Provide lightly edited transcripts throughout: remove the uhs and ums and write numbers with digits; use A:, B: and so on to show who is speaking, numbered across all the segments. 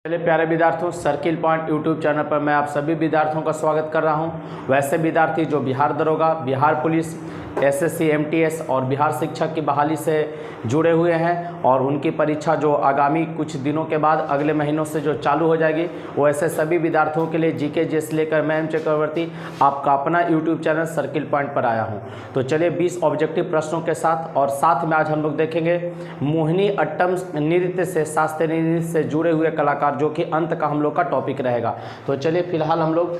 A: चलिए प्यारे विद्यार्थियों, सर्किल पॉइंट यूट्यूब चैनल पर मैं आप सभी विद्यार्थियों का स्वागत कर रहा हूं। वैसे विद्यार्थी जो बिहार दरोगा, बिहार पुलिस, एसएससी, एमटीएस और बिहार शिक्षक की बहाली से जुड़े हुए हैं और उनकी परीक्षा जो आगामी कुछ दिनों के बाद अगले महीनों से जो चालू हो जाएगी, वो ऐसे सभी विद्यार्थियों के लिए जीके जीएस लेकर मैं एम चक्रवर्ती आपका अपना यूट्यूब चैनल सर्किल पॉइंट पर आया हूं। तो चलिए 20 ऑब्जेक्टिव प्रश्नों के साथ और साथ में आज हम लोग देखेंगे मोहिनी अट्टम नृत्य से, शास्त्रीय नृत्य से जुड़े हुए कलाकार, जो कि अंत का हम लोग का टॉपिक रहेगा। तो चलिए फिलहाल हम लोग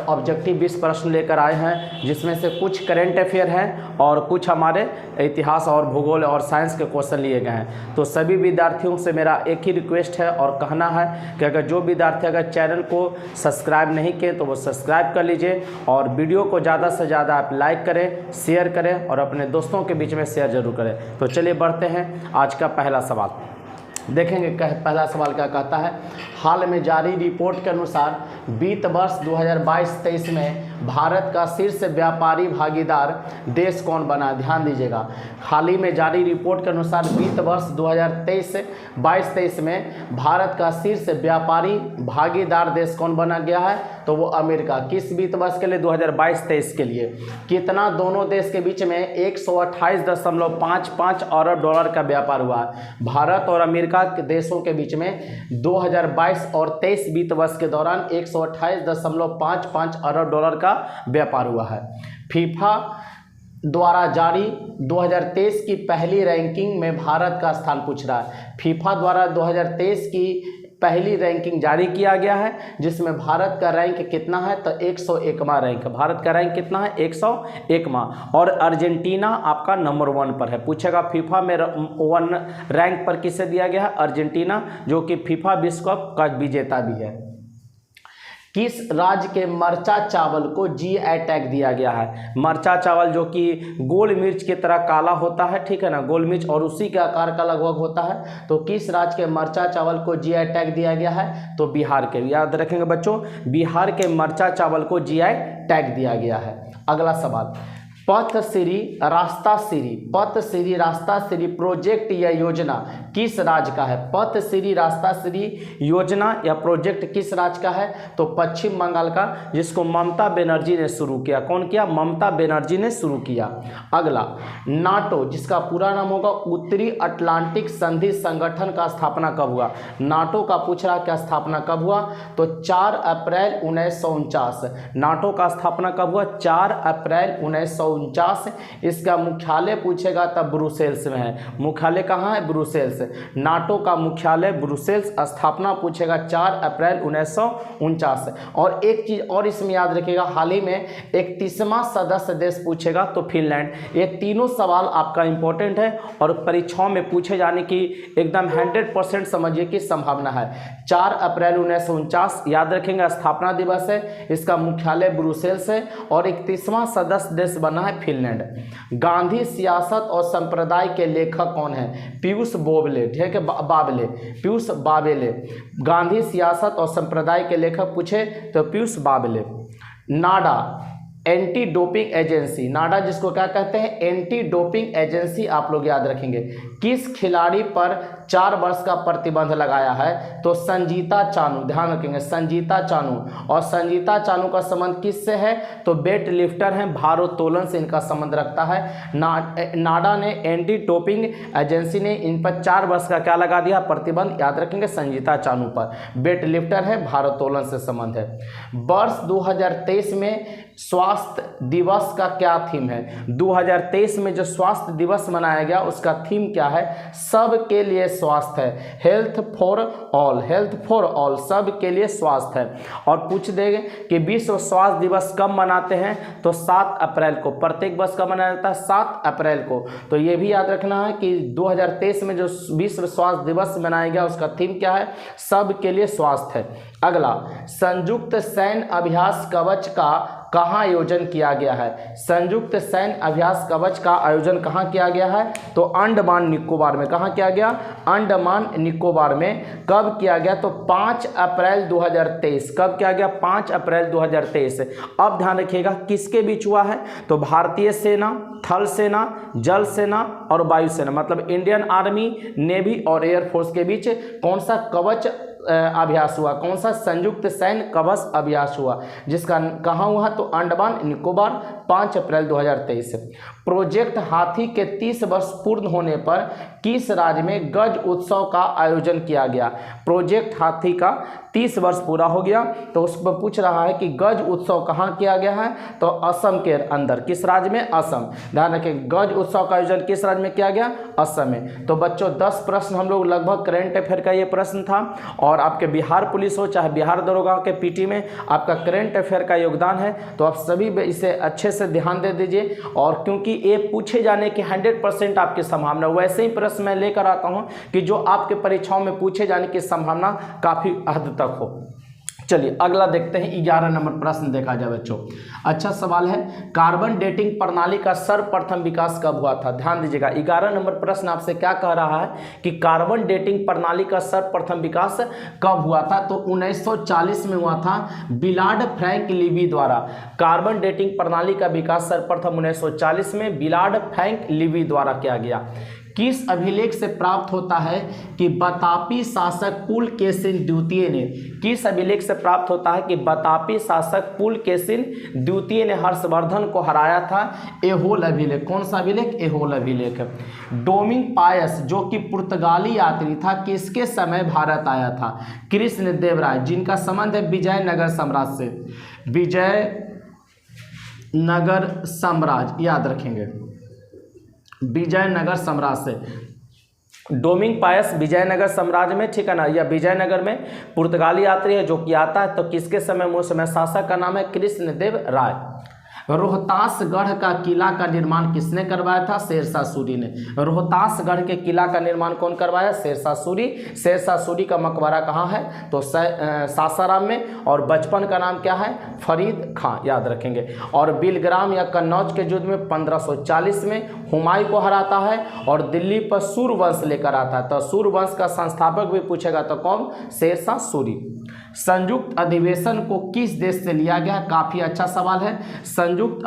A: ऑब्जेक्टिव 20 प्रश्न लेकर आए हैं, जिसमें से कुछ करेंट अफेयर हैं और कुछ हमारे इतिहास और भूगोल और साइंस के क्वेश्चन लिए गए हैं। तो सभी विद्यार्थियों से मेरा एक ही रिक्वेस्ट है और कहना है कि अगर जो विद्यार्थी अगर चैनल को सब्सक्राइब नहीं किए तो वो सब्सक्राइब कर लीजिए और वीडियो को ज़्यादा से ज़्यादा आप लाइक करें, शेयर करें और अपने दोस्तों के बीच में शेयर जरूर करें। तो चलिए बढ़ते हैं आज का पहला सवाल। देखेंगे पहला सवाल क्या कहता है। हाल में जारी रिपोर्ट के अनुसार वित्त वर्ष 2022-23 में भारत का शीर्ष व्यापारी भागीदार देश कौन बना। ध्यान दीजिएगा, हाल ही में जारी रिपोर्ट के अनुसार वित्त वर्ष 2022-23 में भारत का शीर्ष व्यापारी भागीदार देश कौन बना गया है, तो वो अमेरिका। किस वित्त वर्ष के लिए? 2022-23 के लिए। कितना दोनों देश के बीच में 128.55 अरब डॉलर का व्यापार हुआ है। भारत और अमेरिका के देशों के बीच में 2022 और 23 वित्त वर्ष के दौरान 128.55 अरब डॉलर का व्यापार हुआ है। फीफा द्वारा जारी 2023 की पहली रैंकिंग में भारत का स्थान पूछ रहा है। फीफा द्वारा 2023 की पहली रैंकिंग जारी किया गया है, जिसमें भारत का रैंक कितना है, तो 101वां रैंक। भारत का रैंक कितना है? 101वां। और अर्जेंटीना आपका नंबर 1 पर है। पूछेगा फीफा में 1 रैंक पर किसे दिया गया है? अर्जेंटीना, जो कि फीफा विश्व कप का विजेता भी है। किस राज्य के मरचा चावल को जीआई टैग दिया गया है? मरचा चावल जो कि गोल मिर्च की तरह काला होता है, ठीक है ना, गोल मिर्च, और उसी के आकार का लगभग होता है। तो किस राज्य के मरचा चावल को जीआई टैग दिया गया है? तो बिहार के। याद रखेंगे बच्चों, बिहार के मरचा चावल को जीआई टैग दिया गया है। अगला सवाल, पथश्री रास्ता श्री प्रोजेक्ट या योजना किस राज्य का है? पथश्री रास्ता श्री योजना या प्रोजेक्ट किस राज्य का है? तो पश्चिम बंगाल का, जिसको ममता बनर्जी ने शुरू किया। कौन किया? ममता बनर्जी ने शुरू किया। अगला, नाटो, जिसका पूरा नाम होगा उत्तरी अटलांटिक संधि संगठन, का स्थापना कब हुआ? नाटो का पूछ रहा क्या स्थापना कब हुआ? तो 4 अप्रैल 1949। नाटो का स्थापना कब हुआ? 4 अप्रैल 1949। इसका मुख्यालय पूछेगा तब ब्रुसेल्स में है। मुख्यालय कहाँ है? ब्रुसेल्स। नाटो का मुख्यालय ब्रुसेल्स। स्थापना पूछेगा 4 अप्रैल 1949। और एक चीज और इसमें याद रखिएगा, हाल ही में 31वां सदस्य देश पूछेगा तो फिनलैंड। ये तीनों सवाल आपका इंपॉर्टेंट है और परीक्षाओं में पूछे जाने की एकदम 100% समझिए की संभावना है। 4 अप्रैल 1949 याद रखेंगे, स्थापना दिवस है। इसका मुख्यालय ब्रुसेल्स है और 31वां सदस्य देश बना है फिनलैंड। गांधी सियासत और संप्रदाय के लेखक कौन है? पीयूष बोबले, ठीक है, बाबले, पीयूष बाबेले। गांधी सियासत और संप्रदाय के लेखक पूछे तो पीयूष बाबले। नाडा एंटी डोपिंग एजेंसी, नाडा जिसको क्या कहते हैं? एंटी डोपिंग एजेंसी, आप लोग याद रखेंगे। किस खिलाड़ी पर 4 वर्ष का प्रतिबंध लगाया है? तो संजीता चानू। ध्यान रखेंगे, संजीता चानू। और संजीता चानू का संबंध किससे है? तो वेट लिफ्टर हैं, भारोत्तोलन से इनका संबंध रखता है। नाडा ने, एंटी डोपिंग एजेंसी ने इन पर 4 वर्ष का क्या लगा दिया? प्रतिबंध। याद रखेंगे, संजीता चानू पर। वेट लिफ्टर है, भारोत्तोलन से संबंध है। वर्ष 2023 में स्वास्थ्य दिवस का क्या थीम है? 2023 में जो स्वास्थ्य दिवस मनाया गया उसका थीम क्या है? सबके लिए स्वास्थ्य है। Health for all, health for all, सब के लिए स्वास्थ्य है। और पूछ देंगे कि विश्व स्वास्थ्य दिवस कब मनाते हैं? तो 7 अप्रैल को। प्रत्येक वर्ष कब मनाया जाता है? 7 अप्रैल को। तो ये भी याद रखना है कि 2023 में जो विश्व स्वास्थ्य दिवस मनाया गया उसका थीम क्या है? सब के लिए स्वास्थ्य है। अगला, संयुक्त सैन्य अभ्यास कवच का कहाँ आयोजन किया गया है? संयुक्त सैन्य अभ्यास कवच का आयोजन कहाँ किया गया है? तो अंडमान निकोबार में। कहाँ किया गया? अंडमान निकोबार में। कब किया गया? तो 5 अप्रैल 2023। कब किया गया? 5 अप्रैल 2023। अब ध्यान रखिएगा किसके बीच हुआ है? तो भारतीय सेना, थल सेना, जल सेना और वायु सेना, मतलब इंडियन आर्मी, नेवी और एयरफोर्स के बीच कौन सा कवच अभ्यास हुआ? कौन सा? संयुक्त सैन्य कवच अभ्यास हुआ, जिसका कहाँ हुआ? तो अंडमान निकोबार, 5 अप्रैल 2023। प्रोजेक्ट हाथी के 30 वर्ष पूर्ण होने पर किस राज्य में गज उत्सव का आयोजन किया गया? प्रोजेक्ट हाथी का 30 वर्ष पूरा हो गया, तो उस पर पूछ रहा है कि गज उत्सव कहाँ किया गया है? तो असम के अंदर। किस राज्य में? असम। ध्यान रखें, गज उत्सव का आयोजन किस राज्य में किया गया? असम में। तो बच्चों 10 प्रश्न हम लोग लगभग करंट अफेयर का ये प्रश्न था, और आपके बिहार पुलिस हो चाहे बिहार दरोगा के पीटी में आपका करंट अफेयर का योगदान है, तो आप सभी इसे अच्छे से ध्यान दे दीजिए। और क्योंकि ये पूछे जाने की 100% आपकी संभावना, वैसे ही प्रश्न मैं लेकर आता हूँ कि जो आपके परीक्षाओं में पूछे जाने की संभावना काफ़ी हद तक हो। चलिए अगला देखते हैं, 11 नंबर प्रश्न देखा जाए बच्चों। अच्छा सवाल है, कार्बन डेटिंग प्रणाली का सर्वप्रथम विकास कब हुआ था? ध्यान दीजिएगा, 11 नंबर प्रश्न आपसे क्या कह रहा है कि कार्बन डेटिंग प्रणाली का सर्वप्रथम विकास कब हुआ था? तो 1940 में हुआ था, बिलार्ड फ्रैंक लीवी द्वारा। कार्बन डेटिंग प्रणाली का विकास सर्वप्रथम 1940 में बिलार्ड फ्रैंक लीवी द्वारा किया गया। किस अभिलेख से प्राप्त होता है कि बतापी शासक पुलकेशिन द्वितीय ने, किस अभिलेख से प्राप्त होता है कि बतापी शासक पुलकेशिन द्वितीय ने हर्षवर्धन को हराया था? एहोल अभिलेख। कौन सा अभिलेख? एहोल अभिलेख। डोमिंग पायस जो कि पुर्तगाली यात्री था, किसके समय भारत आया था? कृष्ण देव राय, जिनका संबंध है विजयनगर साम्राज्य से। विजयनगर साम्राज्य याद रखेंगे, विजयनगर साम्राज्य से। डोमिंग पायस विजयनगर साम्राज्य में, ठीक है ना, या विजयनगर में पुर्तगाली यात्री है जो कि आता है, तो किसके समय? वो समय शासक का नाम है कृष्णदेव राय। रोहतासगढ़ का किला का निर्माण किसने करवाया था? शेरशाह सूरी ने। रोहतासगढ़ के किला का निर्माण कौन करवाया? शेरशाह सूरी। शेरशाह सूरी का मकबरा कहाँ है? तो सासाराम में। और बचपन का नाम क्या है? फरीद खां, याद रखेंगे। और बिलग्राम या कन्नौज के युद्ध में 1540 में हुमायूं को हराता है और दिल्ली पर सूर्यवंश लेकर आता है। तो सूर्यवंश का संस्थापक भी पूछेगा तो कौन? शेरशाह सूरी। संयुक्त अधिवेशन को किस देश से लिया गया? काफी अच्छा सवाल है। संयुक्त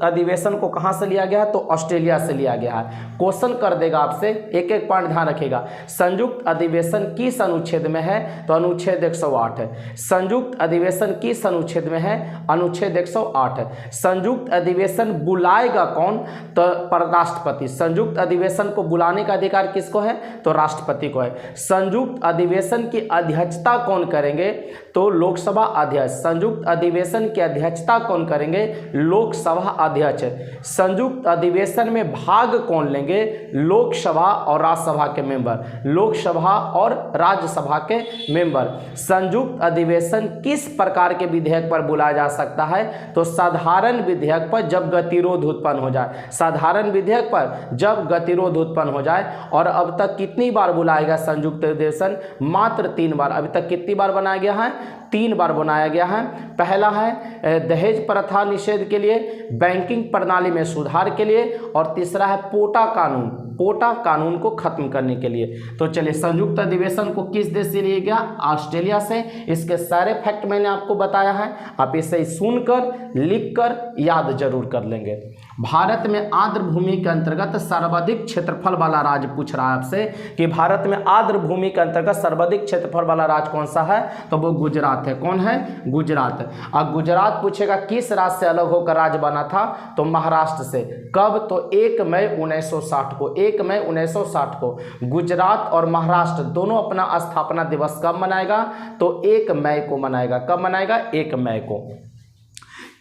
A: अधिवेशन को कहां से लिया गया है? तो ऑस्ट्रेलिया से लिया गया है। क्वेश्चन कर देगा आपसे, एक एक पॉइंट ध्यान रखिएगा। संयुक्त अधिवेशन किस अनुच्छेद में है? तो अनुच्छेद 108 है। संयुक्त अधिवेशन किस अनुच्छेद में है? अनुच्छेद 108 है। संयुक्त अधिवेशन बुलाएगा कौन? तो राष्ट्रपति। संयुक्त अधिवेशन को बुलाने का अधिकार किसको है? तो राष्ट्रपति को है। संयुक्त अधिवेशन की अध्यक्षता कौन करेंगे? तो लोकसभा अध्यक्ष। संयुक्त अधिवेशन की अध्यक्षता कौन करेंगे? लोकसभा अध्यक्ष। संयुक्त अधिवेशन में भाग कौन लेंगे? लोकसभा और राज्यसभा के मेंबर। लोकसभा और राज्यसभा के मेंबर। संयुक्त अधिवेशन किस प्रकार के विधेयक पर बुलाया जा सकता है? तो साधारण विधेयक पर, जब गतिरोध उत्पन्न हो जाए। साधारण विधेयक पर जब गतिरोध उत्पन्न हो जाए। और अब तक कितनी बार बुलाया गया संयुक्त अधिवेशन? मात्र 3 बार। अभी तक कितनी बार बनाया गया है? 3 बार बनाया गया है। पहला है दहेज प्रथा निषेध के लिए, बैंकिंग प्रणाली में सुधार के लिए, और तीसरा है पोटा कानून, पोटा कानून को खत्म करने के लिए। तो चलिए, संयुक्त अधिवेशन को किस देश से लिया गया? ऑस्ट्रेलिया से। इसके सारे फैक्ट मैंने आपको बताया है, आप इसे सुनकर लिखकर याद जरूर कर लेंगे। भारत में आर्द्र भूमि के अंतर्गत सर्वाधिक क्षेत्रफल वाला राज्य पूछ रहा है आपसे कि भारत में आर्द्र भूमि के अंतर्गत सर्वाधिक क्षेत्रफल वाला राज्य कौन सा है? तो वो गुजरात है। कौन है? गुजरात। अब गुजरात पूछेगा किस राज्य से अलग होकर राज्य बना था? तो महाराष्ट्र से। कब? तो 1 मई 1960 को। 1 मई 1960 को गुजरात और महाराष्ट्र दोनों अपना स्थापना दिवस कब मनाएगा? तो 1 मई को मनाएगा। कब मनाएगा? 1 मई को।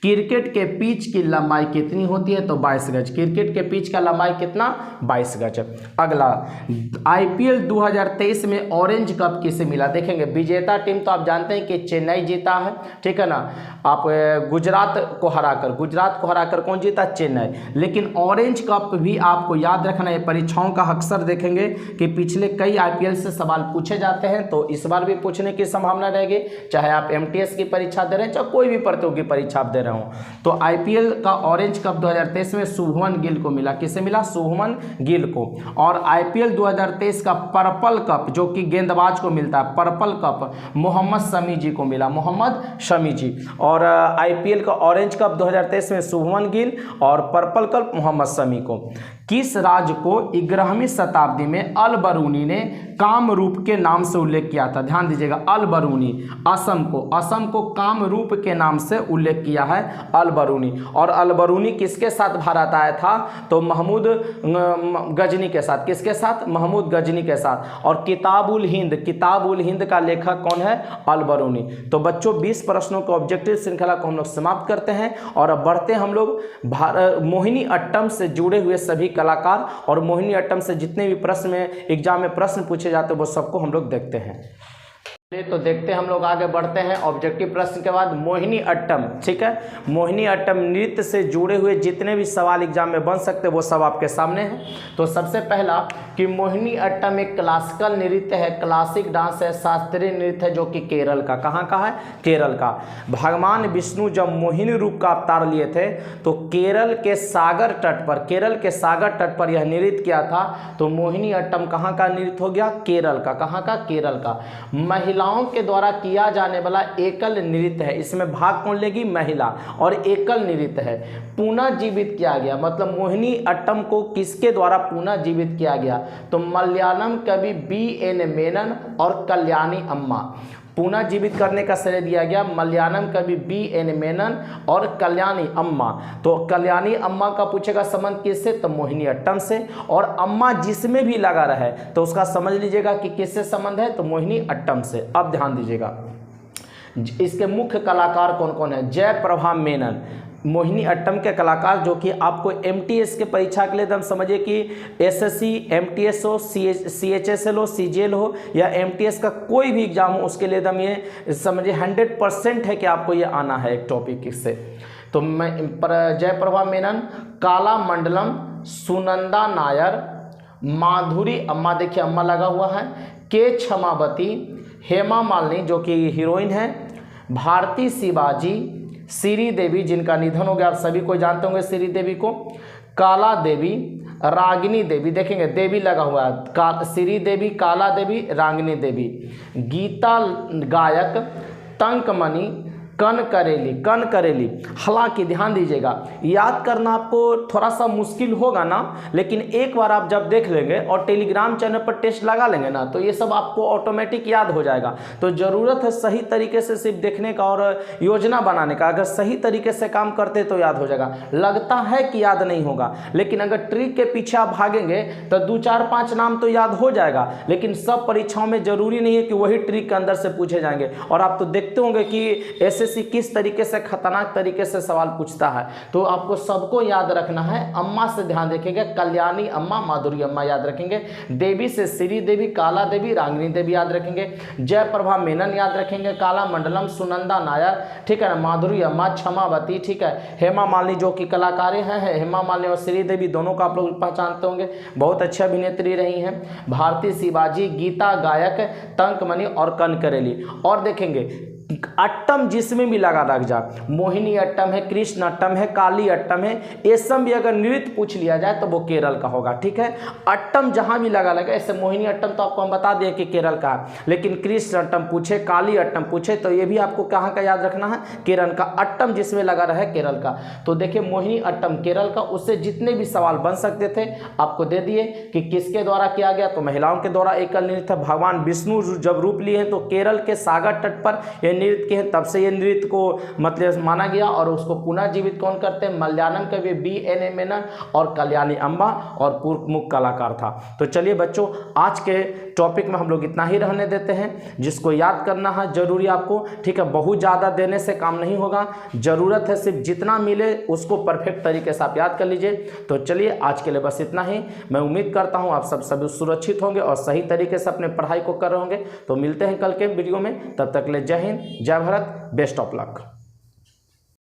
A: क्रिकेट के पिच की लंबाई कितनी होती है? तो 22 गज। क्रिकेट के पिच का लंबाई कितना? 22 गज। अगला, आईपीएल 2023 में ऑरेंज कप किसे मिला? देखेंगे, विजेता टीम तो आप जानते हैं कि चेन्नई जीता है, ठीक है ना। आप गुजरात को हराकर कौन जीता? चेन्नई। लेकिन ऑरेंज कप भी आपको याद रखना है, परीक्षाओं का अक्सर देखेंगे कि पिछले कई आईपीएल से सवाल पूछे जाते हैं, तो इस बार भी पूछने की संभावना रहेगी, चाहे आप एमटीएस की परीक्षा दे रहे हैं, चाहे कोई भी प्रतियोगी परीक्षा आप दे रहे हूँ। तो आईपीएल का ऑरेंज कप 2023 में शुभमन गिल को मिला। किसे मिला? शुभमन गिल को। और आईपीएल 2023 का पर्पल कप जो कि गेंदबाज को मिलता है, पर्पल कप मोहम्मद शमी जी को मिला, मोहम्मद शमी जी। और आईपीएल का ऑरेंज कप 2023 में शुभमन गिल और पर्पल कप मोहम्मद शमी को। किस राज्य को 11वीं शताब्दी में अल बरूनी ने कामरूप के नाम से उल्लेख किया था? ध्यान दीजिएगा, अल बरूनी, असम को कामरूप के नाम से उल्लेख किया है अल बरूनी। और अल बरूनी किसके साथ भारत आया था? तो महमूद गजनी के साथ। किसके साथ? महमूद गजनी के साथ। और किताबुल हिंद का लेखक कौन है? अल बरूनी। तो बच्चों 20 प्रश्नों के ऑब्जेक्टिव श्रृंखला को हम लोग समाप्त करते हैं और अब बढ़ते हैं हम लोग मोहिनी अट्टम से जुड़े हुए सभी कलाकार और मोहिनी अट्टम से जितने भी प्रश्न में एग्जाम में प्रश्न पूछे जाते हैं वो सबको हम लोग देखते हैं। तो देखते हैं हम लोग आगे बढ़ते हैं ऑब्जेक्टिव प्रश्न के बाद मोहिनी अट्टम। ठीक है, मोहिनी अट्टम नृत्य से जुड़े हुए जितने भी सवाल एग्जाम में बन सकते हैं वो सब आपके सामने हैं। तो सबसे पहला कि मोहिनी अट्टम एक क्लासिकल नृत्य है, क्लासिक डांस है, शास्त्रीय नृत्य है जो कि केरल का, कहाँ का है? केरल का। भगवान विष्णु जब मोहिनी रूप का अवतार लिए थे तो केरल के सागर तट पर यह नृत्य किया था। तो मोहिनी अट्टम कहाँ का नृत्य हो गया? केरल का। कहाँ का? केरल का। महिलाओं के द्वारा किया जाने वाला एकल नृत्य है, इसमें भाग कौन लेगी? महिला। और एकल नृत्य है, पुनः जीवित किया गया। मतलब मोहिनी अट्टम को किसके द्वारा पुनः जीवित किया गया? तो मलयालम कवि बी.एन. मेनन और कल्याणी अम्मा। पुनः जीवित करने का श्रेय दिया गया मलयालम कवि बी.एन. मेनन और कल्याणी अम्मा। तो कल्याणी अम्मा का पूछेगा संबंध किससे? तो मोहिनी अट्टम से। और अम्मा जिसमें भी लगा रहे तो उसका समझ लीजिएगा कि किससे संबंध है? तो मोहिनी अट्टम से। अब ध्यान दीजिएगा इसके मुख्य कलाकार कौन कौन है? जयप्रभा मेनन, मोहिनी अट्टम के कलाकार जो कि आपको एमटीएस के परीक्षा के लिए एकदम समझिए कि एसएससी, एमटीएस हो, सीएचएसएल हो, सीजीएल हो या एमटीएस का कोई भी एग्जाम हो उसके लिए एकदम ये समझिए 100% है कि आपको ये आना है एक टॉपिक इससे। तो जयप्रभा मेनन, काला मंडलम, सुनंदा नायर, माधुरी अम्मा, देखिए अम्मा लगा हुआ है, के क्षमावती, हेमा मालिनी जो कि हीरोइन है, भारती शिवाजी, श्री देवी जिनका निधन हो गया, आप सभी को जानते होंगे श्री देवी को, काला देवी, रागिनी देवी, देखेंगे देवी लगा हुआ है, श्री देवी, काला देवी, रागिनी देवी, गीता गायक, तंकमणि, कन करेली। हालांकि ध्यान दीजिएगा याद करना आपको थोड़ा सा मुश्किल होगा ना, लेकिन एक बार आप जब देख लेंगे और टेलीग्राम चैनल पर टेस्ट लगा लेंगे ना तो ये सब आपको ऑटोमेटिक याद हो जाएगा। तो ज़रूरत है सही तरीके से सिर्फ देखने का और योजना बनाने का। अगर सही तरीके से काम करते तो याद हो जाएगा। लगता है कि याद नहीं होगा, लेकिन अगर ट्रिक के पीछे आप भागेंगे तो 2, 4, 5 नाम तो याद हो जाएगा, लेकिन सब परीक्षाओं में जरूरी नहीं है कि वही ट्रिक के अंदर से पूछे जाएंगे। और आप तो देखते होंगे कि एसएससी किस तरीके से खतरनाक तरीके से सवाल पूछता है। तो आपको सबको याद रखना है। अम्मा से ध्यान रखेंगे, कल्याणी अम्मा, माधुरी अम्मा याद रखेंगे, देवी से श्री देवी, काला देवी, रागिनी देवी याद रखेंगे, जयप्रभा मेनन याद रखेंगे, काला मंडलम, सुनंदा नायर, ठीक है ना, माधुरी अम्मा, क्षमावती, ठीक है, हेमा मालिनी जो कि कलाकारें हैं, हेमा मालिनी और श्री देवी दोनों को आप लोग पहचानते होंगे, बहुत अच्छी अभिनेत्री रही हैं, भारती शिवाजी, गीता गायक, तंकमणि और कन करेली। और देखेंगे अट्टम जिसमें भी लगा रख जा, मोहिनी अट्टम है, कृष्ण अट्टम है, काली अट्टम है, ये सब भी अगर नृत्य पूछ लिया जाए तो वो केरल का होगा। ठीक है, अट्टम जहां भी लगा लगा, ऐसे मोहिनी अट्टम तो आपको हम बता दिए कि केरल का है, लेकिन कृष्ण अट्टम पूछे, काली अट्टम पूछे तो ये भी आपको कहाँ का याद रखना है? केरल का। अट्टम जिसमें लगा रहा है केरल का। तो देखिए मोहिनी अट्टम केरल का, उससे जितने भी सवाल बन सकते थे आपको दे दिए कि किसके द्वारा किया गया, तो महिलाओं के द्वारा एकल नृत्य। भगवान विष्णु जब रूप लिए हैं तो केरल के सागर तट पर यह नृत्य के हैं, तब से ये नृत्य को मतलब माना गया। और उसको पुनः जीवित कौन करते हैं? मलयालम कवि बी.एन. मेनन और कल्याणी अम्बा और पूर्व मुख्य कलाकार था। तो चलिए बच्चों, आज के टॉपिक में हम लोग इतना ही रहने देते हैं। जिसको याद करना है जरूरी आपको, ठीक है, बहुत ज़्यादा देने से काम नहीं होगा, ज़रूरत है सिर्फ जितना मिले उसको परफेक्ट तरीके से आप याद कर लीजिए। तो चलिए आज के लिए बस इतना ही। मैं उम्मीद करता हूँ आप सब सभी सुरक्षित होंगे और सही तरीके से अपने पढ़ाई को कर रहे होंगे। तो मिलते हैं कल के वीडियो में, तब तक ले जय हिंद, जय भारत, बेस्ट ऑफ लक।